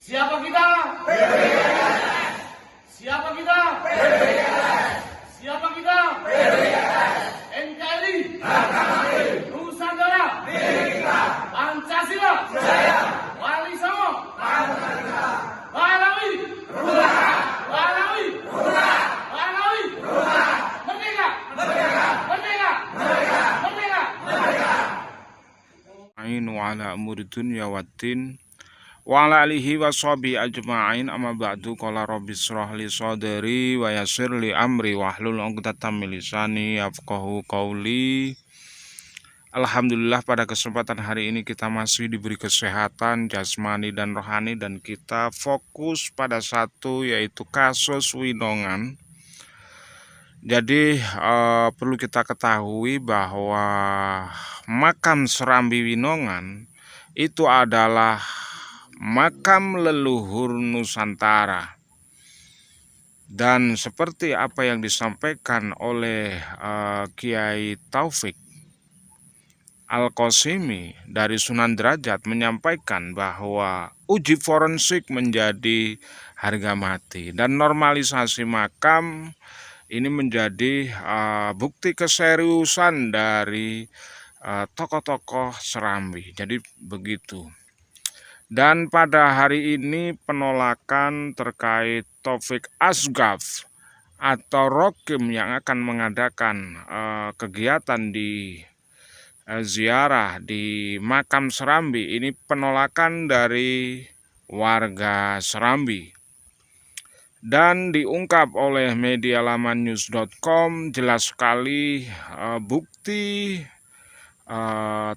Siapa kita? Siapa kita? Siapa kita? NKRI, Nusantara, Pancasila, Wali Songo, Balawi, Balawi, Balawi, Merdeka, Merdeka, Merdeka, Merdeka. Wa ala umuri dunya waddin wa ala alihi wa sahbihi ajma'in, amma ba'du. Qala rabbi shrah li sadri wa yassir li amri wahlul 'uqdatam min lisani yafqahu qawli. Alhamdulillah, pada kesempatan hari ini kita masih diberi kesehatan jasmani dan rohani, dan kita fokus pada satu, yaitu kasus Winongan. Jadi perlu kita ketahui bahwa makam Serambi Winongan itu adalah makam leluhur Nusantara. Dan seperti apa yang disampaikan oleh Kiai Taufik Al-Qasimi dari Sunan Derajat, menyampaikan bahwa uji forensik menjadi harga mati, dan normalisasi makam ini menjadi bukti keseriusan dari tokoh-tokoh Serambi. Jadi begitu. Dan pada hari ini penolakan terkait Taufik Asgaf atau Rokim yang akan mengadakan kegiatan di ziarah di makam Serambi, ini penolakan dari warga Serambi. Dan diungkap oleh media lamannews.com, jelas sekali bukti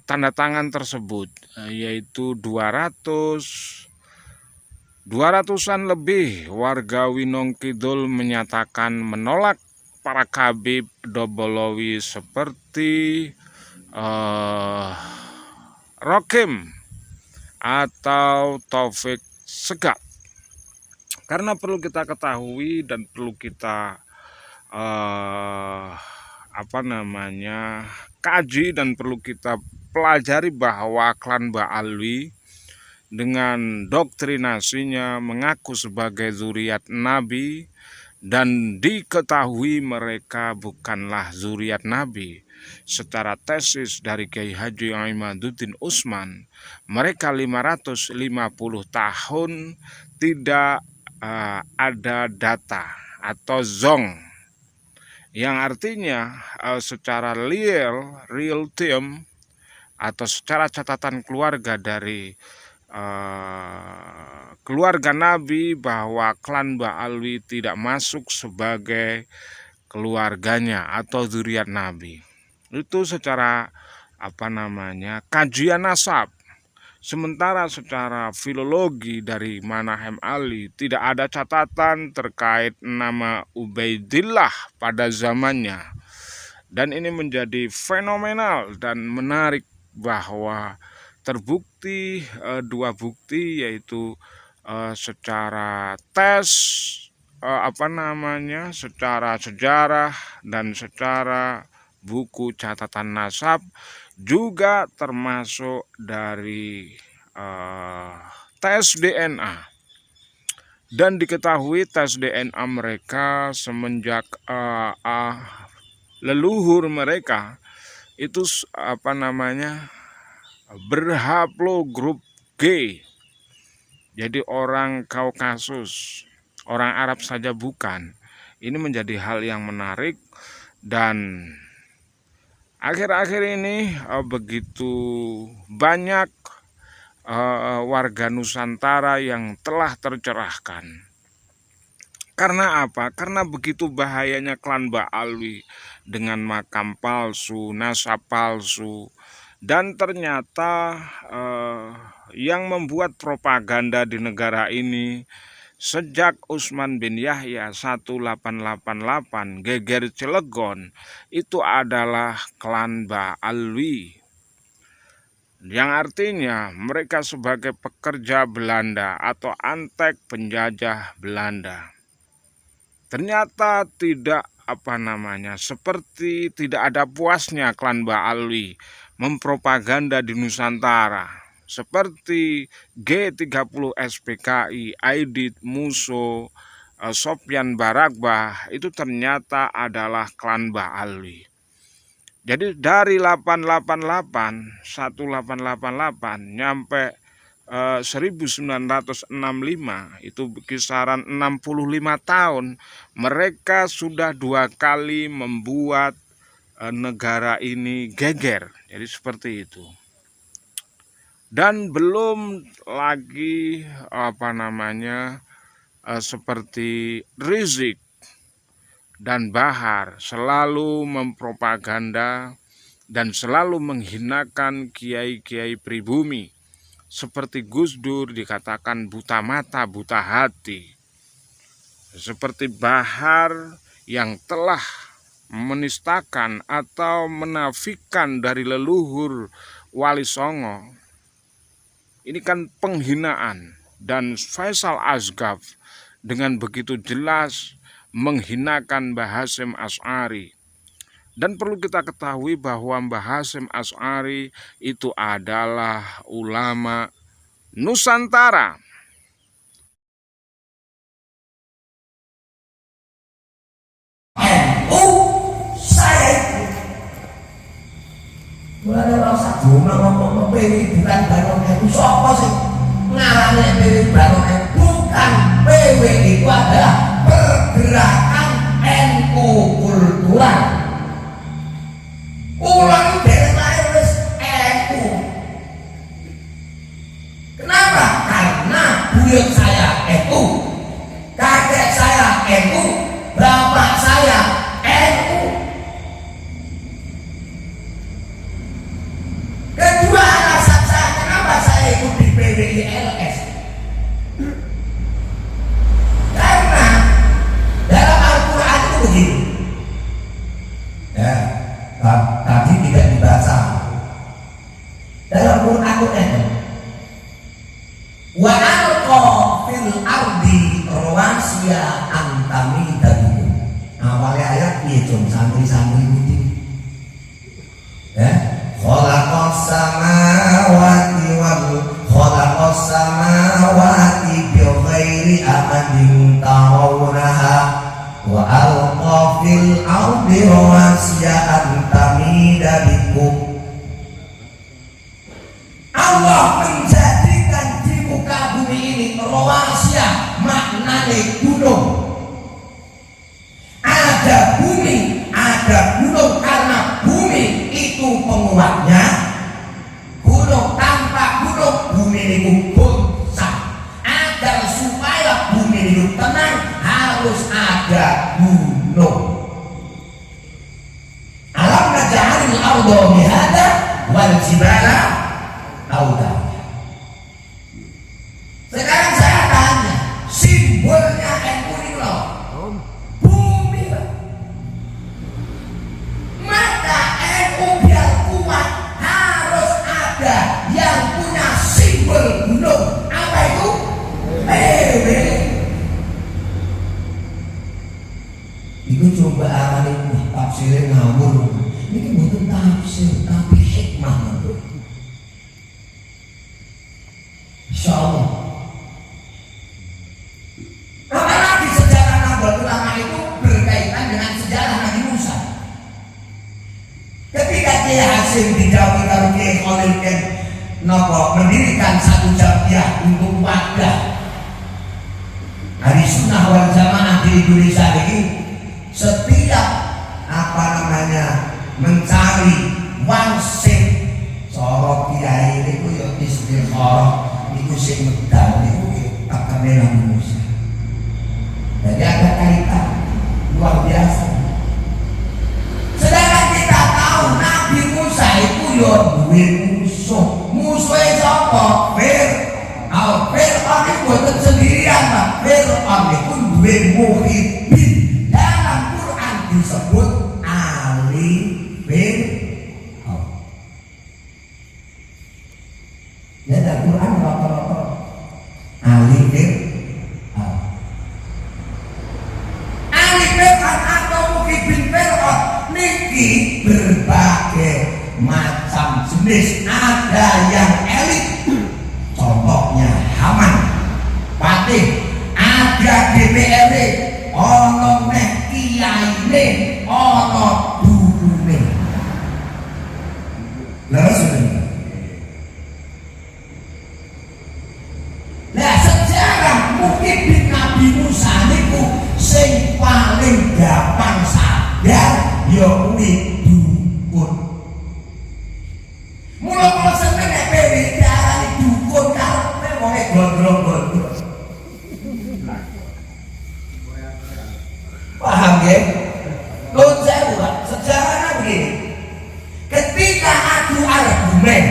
tanda tangan tersebut, yaitu 200-an lebih warga Winong Kidul menyatakan menolak para Khabib Dobolowi seperti Rokim atau Taufik Asgaf. Karena perlu kita ketahui dan perlu kita kaji dan perlu kita pelajari bahwa klan Ba'alwi dengan doktrinasinya mengaku sebagai zuriat Nabi, dan diketahui mereka bukanlah zuriat Nabi. Secara tesis dari Kiai Haji Imaduddin Utsman, mereka 550 tahun tidak ada data atau zong, yang artinya secara real time atau secara catatan keluarga dari keluarga Nabi, bahwa klan Ba'alwi tidak masuk sebagai keluarganya atau zuriat Nabi. Itu secara kajian nasab. Sementara secara filologi dari Manahem Ali tidak ada catatan terkait nama Ubaidillah pada zamannya. Dan ini menjadi fenomenal dan menarik bahwa terbukti dua bukti, yaitu secara tes secara sejarah dan secara buku catatan nasab, juga termasuk dari tes DNA. Dan diketahui tes DNA mereka semenjak leluhur mereka itu berhaplogrup G. Jadi orang Kaukasus, orang Arab saja bukan. Ini menjadi hal yang menarik, dan akhir-akhir ini begitu banyak warga Nusantara yang telah tercerahkan. Karena apa? Karena begitu bahayanya klan Ba'alwi dengan makam palsu, nasab palsu, dan ternyata yang membuat propaganda di negara ini sejak Utsman bin Yahya 1888 geger Cilegon itu adalah klan Ba'alwi, yang artinya mereka sebagai pekerja Belanda atau antek penjajah Belanda. Ternyata tidak seperti tidak ada puasnya klan Ba'alwi mempropaganda di Nusantara seperti G30 SPKI, Aidit, Muso, Sopyan Barakbah itu ternyata adalah klan Mbah Ali. Jadi dari 888 nyampe 1965 itu kisaran 65 tahun mereka sudah 2 kali membuat negara ini geger. Jadi seperti itu. Dan belum lagi seperti Rizik dan Bahar selalu mempropaganda dan selalu menghinakan kiai-kiai pribumi. Seperti Gus Dur dikatakan buta mata, buta hati. Seperti Bahar yang telah menistakan atau menafikan dari leluhur Wali Songo. Ini kan penghinaan. Dan Faisal Asgaf dengan begitu jelas menghinakan Mbah Hasyim Asy'ari. Dan perlu kita ketahui bahwa Mbah Hasyim Asy'ari itu adalah ulama Nusantara. Saya itu mulai orang satu ngomong PW bukan Barokah itu siapa sih ngarane PW Barokah? Bukan, PW itu adalah pergerakan NU kultural. Ulang dari lahir wis NU. Kenapa? Karena buyut saya NU, kakek saya NU, bapak saya NU. Kedua alasan saya kenapa saya ikut di PWILS, karena dalam Al-Quran itu begini ya, tadi tidak dibaca dalam Quran itu wa alqa fil ardi rawasiya antami tadiku. Awalnya ayat piye jom santri-santri iki ya, khalaqas samawati wal khalaqas samawati bi ghairi amadin tarawunaha wa alqa fil ardi rawasiya antamida bikum. Allah menjadikan di muka bumi ini rawasiya, maknanya gunung. Ada bumi, ada gunung karena bumi itu penguatnya. Gunung tanpa gunung, bumi itu goncang. Agar supaya bumi itu tenang harus ada gunung. Alam naj'alil arda mihada wal jibala auda. Sekarang saya tanya, simbolnya NU ini loh, bumi. Maka NU biar kuat harus ada yang punya simbol gunung. Apa itu? PW. Itu coba akan ini tafsirnya ngawur. Ini bukan tafsir tapi hikmah. Insya Allah. Apalagi sejarah Nahdlatul Ulama itu berkaitan dengan sejarah Nabi Musa. Ketika Kiai Hasyim dijauhi karo Kiai Khalil Ken nopo mendirikan satu jamiah untuk wadah Ahli Sunnah wal Jamaah di Indonesia ini, setiap mencari wangsit sorok kiai ini ku yo istiqoroh iku sing medal niku takane Nabi Musa. Jadi ada kaitan luar biasa. Sedangkan kita tahu Nabi Musa itu yo duwe musuhe sapa? Fir'aun itu boten sendirian, Pak. Fir'aun itu duwe muhibin. Dalam Quran disebut Ali Fir'aun. Ya dalam Quran rata-rata Ali Fir'aun. Ali Fir'aun atau muhibin Fir'aun niki berbagai macam jenis. Ada yang elit, bupati, ada DPRD, ono meh kiyaine, ono gurune. Leres sudah. Lah sejarah mungkin di Nabi Musa niku sing paling gampang sadar ya kuwi dukun. Mula-mula seneng nek dhewe diarani dukun karepe wong gondrong-gondrong. Paham ya? Nun sewu Pak, sejarahnya begini. Ketika adu argumen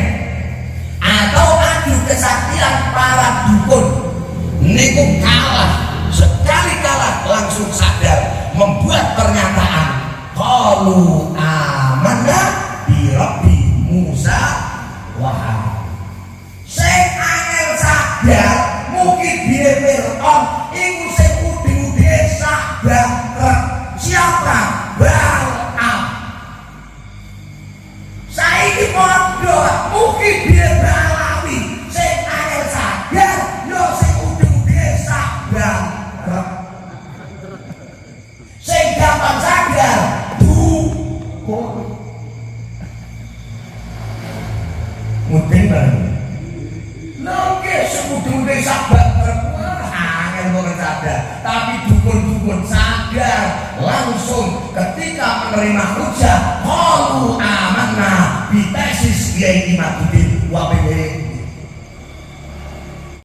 atau adu kesaktian para dukun niku kalah, sekali kalah langsung sadar membuat pernyataan qalu amanna bi rabbi Musa wa Harun. Sing angel sadar mungkin dia Fir'aun iku sing udi-udi sadar siapa? Bal'am. Saiki padha mungkin dia Balawi sing angel sadar yo sing udi-udi sadar. Sing gampang sadar dukun. Mungkin banget. Oke, sebut-sebut sabar angin bukan sadar, tapi dukun-dukun sadar langsung ketika menerima hujah qalu amanna bi tesis Kiai Imaduddin wa